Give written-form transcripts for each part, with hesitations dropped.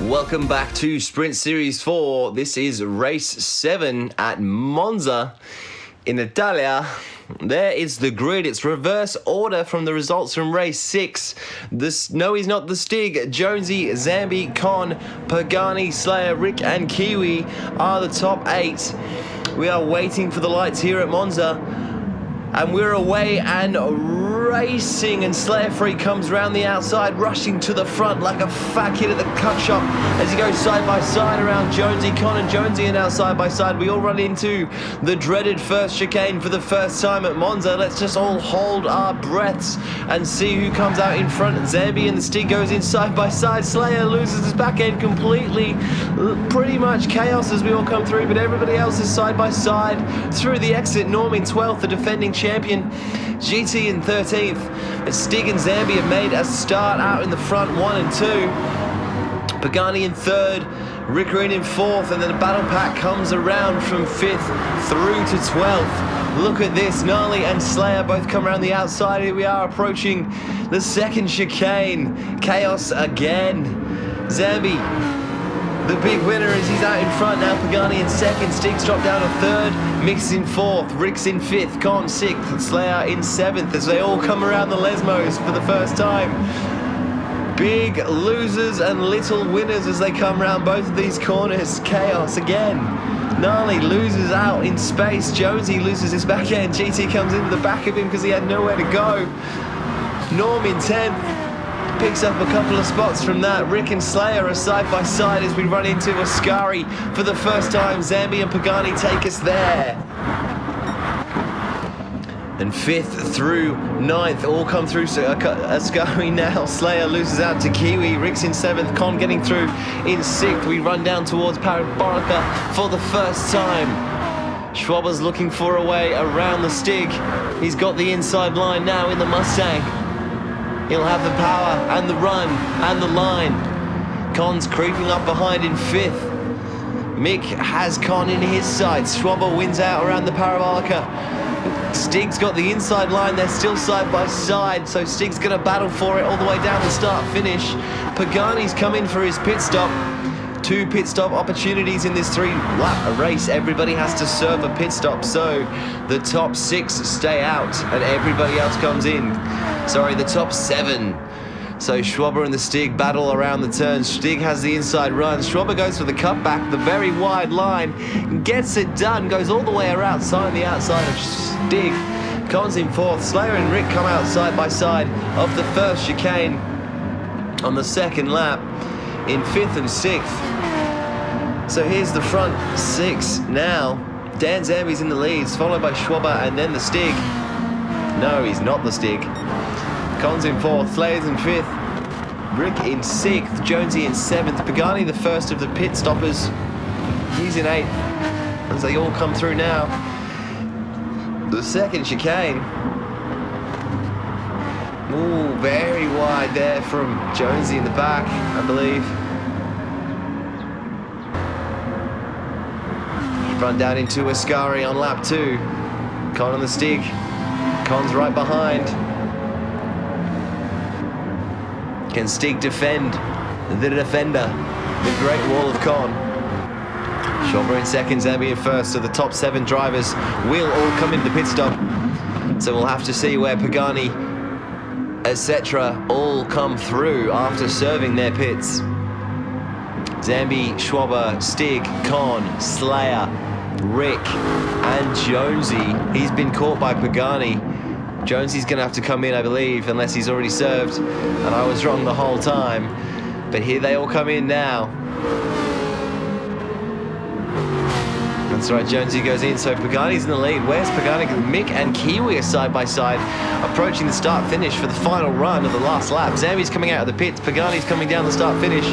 Welcome back to Sprint Series 4. This is race 7 at Monza in Italia. There is the grid. It's reverse order from the results from race 6. No, he's not the Stig. Jonesy, Zambe, Con, Pagani, Slayer, Rick and Kiwi are the top 8. We are waiting for the lights here at Monza. And we're away and racing, and Slayer Freak comes round the outside, rushing to the front like a fat kid at the cut shop as he goes side by side around Jonesy. Con and Jonesy are now side by side. We all run into the dreaded first chicane for the first time at Monza. Let's just all hold our breaths and see who comes out in front. Zambe and the Stig goes in side by side. Slayer loses his back end completely. Pretty much chaos as we all come through, but everybody else is side by side through the exit. Norm in 12th, the defending champion. GT in 13th. Stig and Zambe have made a start out in the front, 1 and 2. Pagani in 3rd. Rick Green in 4th, and then the battle pack comes around from 5th through to 12th. Look at this, Gnarly and Slayer both come around the outside. Here we are approaching the second chicane. Chaos again. Zambe, the big winner, as he's out in front now. Pagani in 2nd, Stig's dropped down to 3rd, Mick's in 4th, Rick's in 5th, Con 6th, Slayer in 7th, as they all come around the Lesmos for the first time. Big losers and little winners as they come around both of these corners. Chaos again. Gnarly loses out in space. Jonesy loses his back end. GT comes into the back of him because he had nowhere to go. Norm in 10th. Picks up a couple of spots from that. Rick and Slayer are side by side as we run into Ascari for the first time. Zambe and Pagani take us there. And 5th through 9th all come through Ascari now. Slayer loses out to Kiwi. Rick's in 7th. Con getting through in 6th. We run down towards Parabolica for the first time. Schwaber's looking for a way around the Stig. He's got the inside line now in the Mustang. He'll have the power and the run and the line. Con's creeping up behind in 5th. Mick has Con in his sights. Schwaber wins out around the Parabolica. Stig's got the inside line. They're still side by side, so Stig's going to battle for it all the way down the start-finish. Pagani's come in for his pit stop. 2 pit stop opportunities in this 3-lap race. Everybody has to serve a pit stop, so the top 6 stay out and everybody else comes in. Sorry, the top 7. So Schwaber and the Stig battle around the turn. Stig has the inside run. Schwaber goes for the cutback, the very wide line, gets it done, goes all the way around the outside of Stig. Con's in 4th. Slayer and Rick come out side by side of the first chicane on the 2nd lap in 5th and 6th. So here's the front 6 now. DanZambe's in the leads, followed by Schwaber and then the Stig. No, he's not the Stig. Con's in 4th, Slayer's in 5th, Rick in 6th, Jonesy in 7th, Pagani the first of the pit stoppers. He's in 8th, as they all come through now. The second chicane. Ooh, very wide there from Jonesy in the back, I believe. Run down into Ascari on lap 2. Con on the Stig. Con's right behind. Can Stig defend the defender? The Great Wall of Con. Schwaber in 2nd, Zambe in 1st. So the top 7 drivers will all come into the pit stop. So we'll have to see where Pagani, etc. all come through after serving their pits. Zambe, Schwaber, Stig, Con, Slayer, Rick and Jonesy. He's been caught by Pagani. Jonesy's going to have to come in, I believe, unless he's already served. And I was wrong the whole time. But here they all come in now. That's right, Jonesy goes in, so Pagani's in the lead. Where's Pagani? Mick and Kiwi are side by side, approaching the start-finish for the final run of the last lap. Zambe's coming out of the pits. Pagani's coming down the start-finish.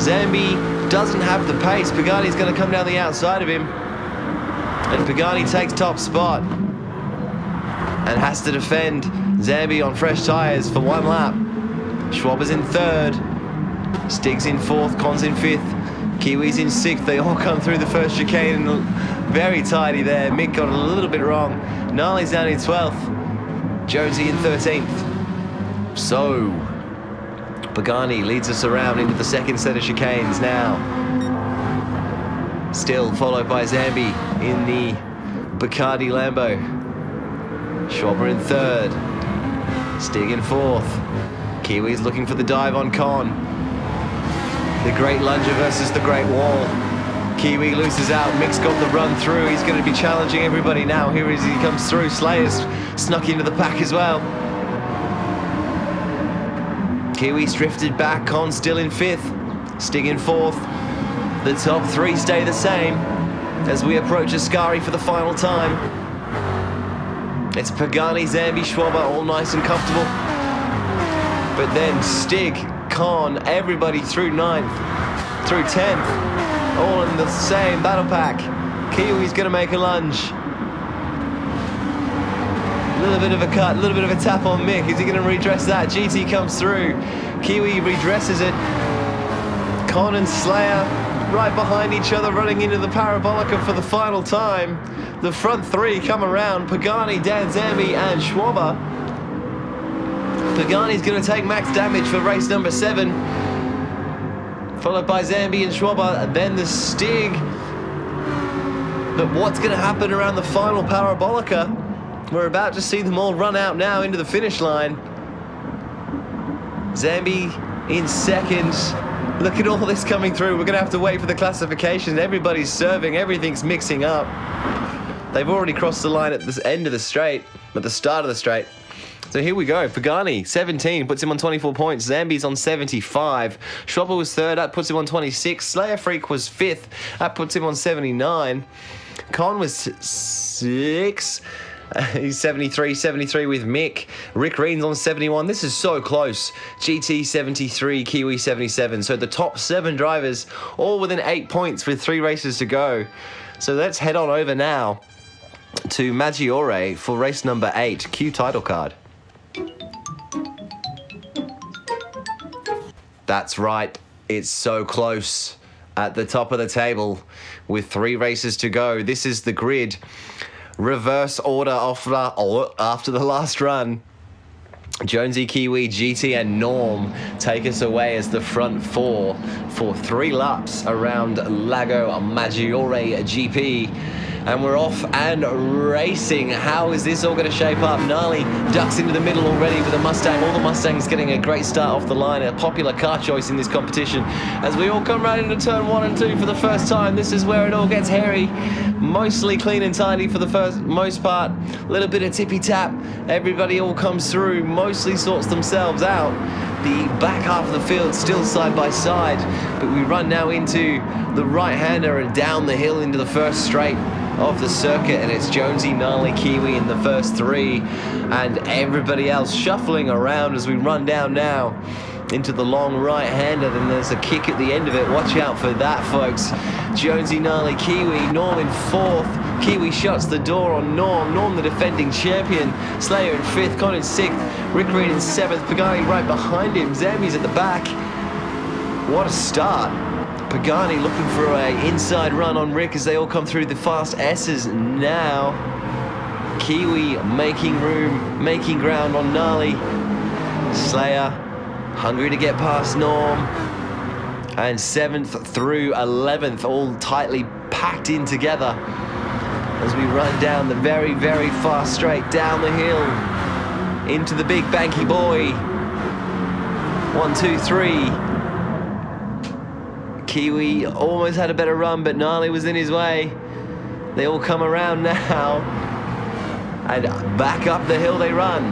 Zambe doesn't have the pace. Pagani's going to come down the outside of him. And Pagani takes top spot and has to defend Zambe on fresh tyres for 1 lap. Schwaber's in 3rd. Stig's in 4th. Con's in 5th. Kiwi's in 6th. They all come through the first chicane and very tidy there. Mick got a little bit wrong. Gnarly's down in 12th. Jonesy in 13th. So Pagani leads us around into the second set of chicanes now. Still followed by Zambe in the Bacardi Lambo. Schwaber in third. Stig in fourth. Kiwi's looking for the dive on Con. The Great Lunger versus the Great Wall. Kiwi loses out. Mick's got the run through. He's going to be challenging everybody now. Here as he comes through. Slayer's snuck into the pack as well. Kiwi's drifted back. Con still in fifth. Stig in fourth. The top three stay the same as we approach Ascari for the final time. It's Pagani, Zambe, Schwaber, all nice and comfortable. But then Stig, Con, everybody through 9th, through 10th, all in the same battle pack. Kiwi's going to make a lunge. A little bit of a cut, a little bit of a tap on Mick. Is he going to redress that? GT comes through. Kiwi redresses it. Con and Slayer right behind each other, running into the Parabolica for the final time. The front three come around. Pagani, DanZambe, and Schwaber. Pagani's going to take max damage for race number 7. Followed by Zambe and Schwaber, and then the Stig. But what's going to happen around the final Parabolica? We're about to see them all run out now into the finish line. Zambe in second. Look at all this coming through. We're going to have to wait for the classification. Everybody's serving. Everything's mixing up. They've already crossed the line at the end of the straight, at the start of the straight. So here we go. Pagani, 17, puts him on 24 points. Zambe's on 75. Schwaber was third. That puts him on 26. Slayer Freak was fifth. That puts him on 79. Con was 6. He's 73 with Mick. Rick Reen's on 71. This is so close. GT 73, Kiwi 77. So the top 7 drivers all within 8 points with 3 races to go. So let's head on over now to Maggiore for race number 8, Q title card. That's right. It's so close at the top of the table with 3 races to go. This is the grid. Reverse order after the last run. Jonesy, Kiwi, GT and Norm take us away as the front 4 for 3 laps around Lago Maggiore GP. And we're off and racing. How is this all going to shape up? Gnarly ducks into the middle already with a Mustang. All the Mustangs getting a great start off the line. A popular car choice in this competition. As we all come right into turn 1 and 2 for the first time. This is where it all gets hairy. Mostly clean and tidy for the most part. A little bit of tippy tap. Everybody all comes through. Mostly sorts themselves out. The back half of the field still side by side. But we run now into the right-hander and down the hill into the first straight of the circuit, and it's Jonesy, Gnarly, Kiwi in the first 3, and everybody else shuffling around as we run down now into the long right-hander. Then there's a kick at the end of it. Watch out for that, folks. Jonesy, Gnarly, Kiwi, Norm in 4th. Kiwi shuts the door on Norm. Norm, the defending champion. Slayer in 5th, Con in 6th. Rick Reed in 7th. Pagani right behind him. Zambe's at the back. What a start. Pagani looking for an inside run on Rick as they all come through the fast S's now. Kiwi making room, making ground on Gnarly. Slayer hungry to get past Norm. And 7th through 11th, all tightly packed in together as we run down the very, very fast straight down the hill into the big banky boy. 1, 2, 3. Kiwi almost had a better run, but Gnarly was in his way. They all come around now. And back up the hill they run.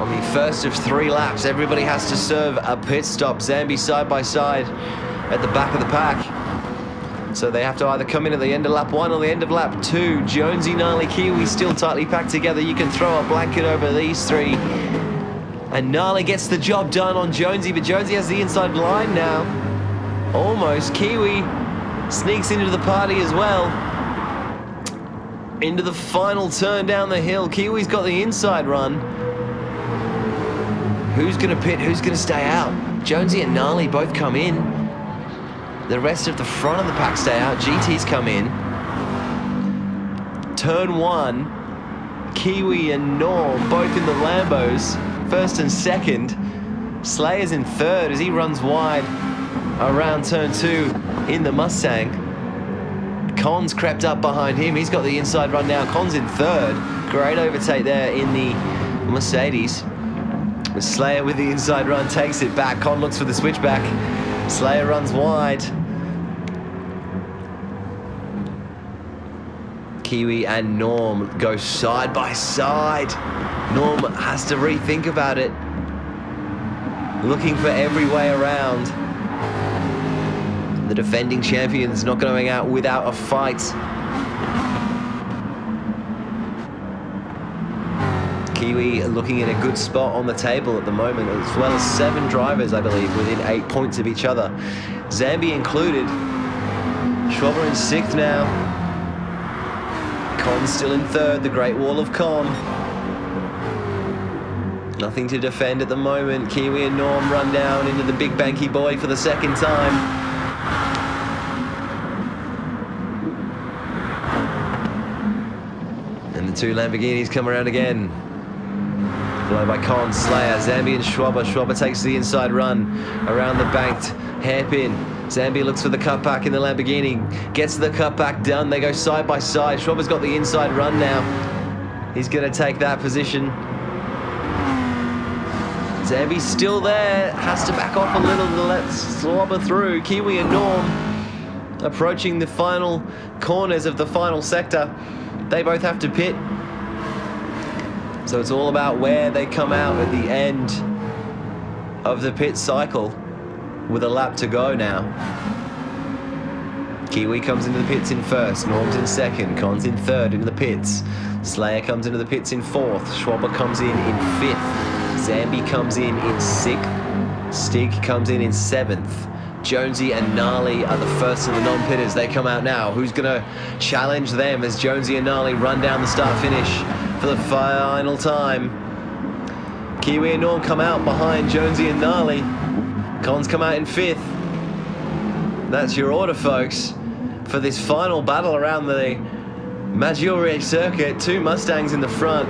On the first of 3 laps, everybody has to serve a pit stop. Zambe side by side at the back of the pack. So they have to either come in at the end of lap 1 or the end of lap 2. Jonesy, Gnarly, Kiwi still tightly packed together. You can throw a blanket over these 3. And Gnarly gets the job done on Jonesy, but Jonesy has the inside line now. Almost. Kiwi sneaks into the party as well. Into the final turn down the hill. Kiwi's got the inside run. Who's going to pit? Who's going to stay out? Jonesy and Gnarly both come in. The rest of the front of the pack stay out. GT's come in. Turn 1. Kiwi and Norm both in the Lambos. First and second. Slayer's in third as he runs wide around turn 2 in the Mustang. Con's crept up behind him. He's got the inside run now. Con's in third. Great overtake there in the Mercedes. Slayer with the inside run takes it back. Con looks for the switchback. Slayer runs wide. Kiwi and Norm go side by side. Norm has to rethink about it. Looking for every way around. The defending champion's not going out without a fight. Kiwi looking in a good spot on the table at the moment, as well as 7 drivers, I believe, within 8 points of each other. Zambe included. Schwaber in 6th now. Con still in 3rd, the Great Wall of Con. Nothing to defend at the moment. Kiwi and Norm run down into the big banky boy for the 2nd time. And the 2 Lamborghinis come around again. Followed by Con, Slayer, Zambe and Schwaber. Schwaber takes the inside run around the banked hairpin. Zambe looks for the cutback in the Lamborghini. Gets the cutback done. They go side by side. Schwaber's got the inside run now. He's going to take that position. Zambe's still there. Has to back off a little to let Schwaber through. Kiwi and Norm approaching the final corners of the final sector. They both have to pit. So it's all about where they come out at the end of the pit cycle with a lap to go now. Kiwi comes into the pits in 1st, Norm's in 2nd, Con's in 3rd into the pits. Slayer comes into the pits in 4th, Schwaber comes in 5th, Zambe comes in 6th, Stig comes in 7th. Jonesy and Gnarly are the first of the non-pitters. They come out now. Who's going to challenge them as Jonesy and Gnarly run down the start-finish for the final time? Kiwi and Norm come out behind Jonesy and Gnarly. Con's come out in 5th. That's your order, folks, for this final battle around the Maggiore circuit. 2 Mustangs in the front,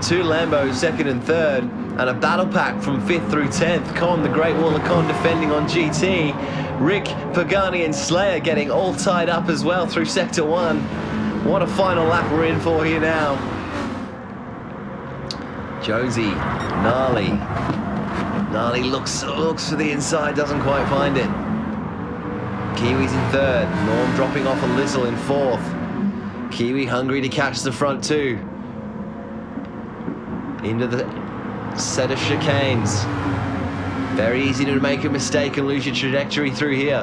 2 Lambos 2nd and 3rd, and a battle pack from 5th through 10th. Con, the Great Wall of Con, defending on GT. Rick, Pagani and Slayer getting all tied up as well through Sector 1. What a final lap we're in for here now. Jonesy, Gnarly. Gnarly looks for the inside, doesn't quite find it. Kiwi's in 3rd. Norm dropping off a little in 4th. Kiwi hungry to catch the front 2. Into the set of chicanes. Very easy to make a mistake and lose your trajectory through here.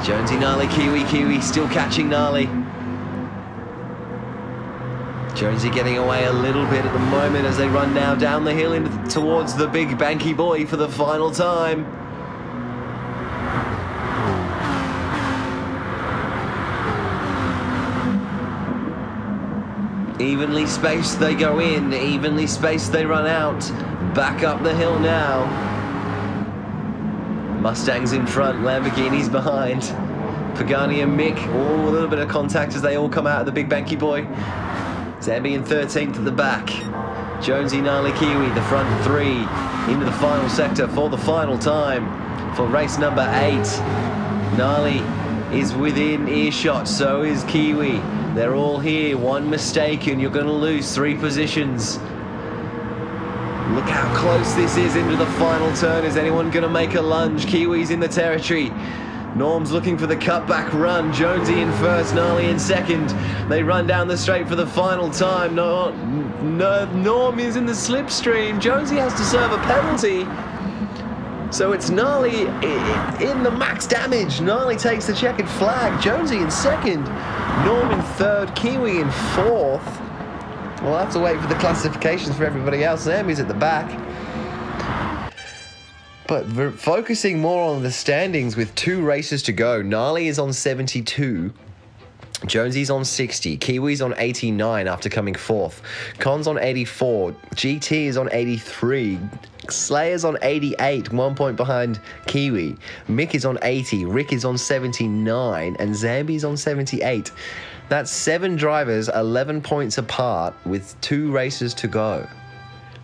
Jonesy, Gnarly, Kiwi still catching Gnarly. Jonesy getting away a little bit at the moment as they run now down the hill towards the big banky boy for the final time. Evenly spaced they go in, evenly spaced they run out. Back up the hill now. Mustangs in front, Lamborghinis behind. Pagani and Mick, a little bit of contact as they all come out of the big banky boy. Zambe in 13th at the back. Jonesy, Gnarly, Kiwi, the front 3 into the final sector for the final time for race number 8. Gnarly is within earshot, so is Kiwi. They're all here. One mistake and you're going to lose 3 positions. Look how close this is into the final turn. Is anyone going to make a lunge? Kiwi's in the territory. Norm's looking for the cutback run. Jonesy in 1st, Gnarly in 2nd. They run down the straight for the final time. Norm is in the slipstream. Jonesy has to serve a penalty. So it's Gnarly in the max damage. Gnarly takes the checkered flag. Jonesy in 2nd. Norm in 3rd. Kiwi in 4th. We'll have to wait for the classifications for everybody else. Zambe's at the back. But we're focusing more on the standings with 2 races to go. Gnarly is on 72. Jonesy's on 60. Kiwi's on 89 after coming 4th. Con's on 84. GT is on 83. Slayer's on 88, 1 point behind Kiwi. Mick is on 80. Rick is on 79. And Zambe's on 78. That's 7 drivers, 11 points apart with 2 races to go.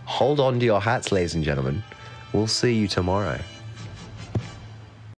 Hold on to your hats, ladies and gentlemen. We'll see you tomorrow.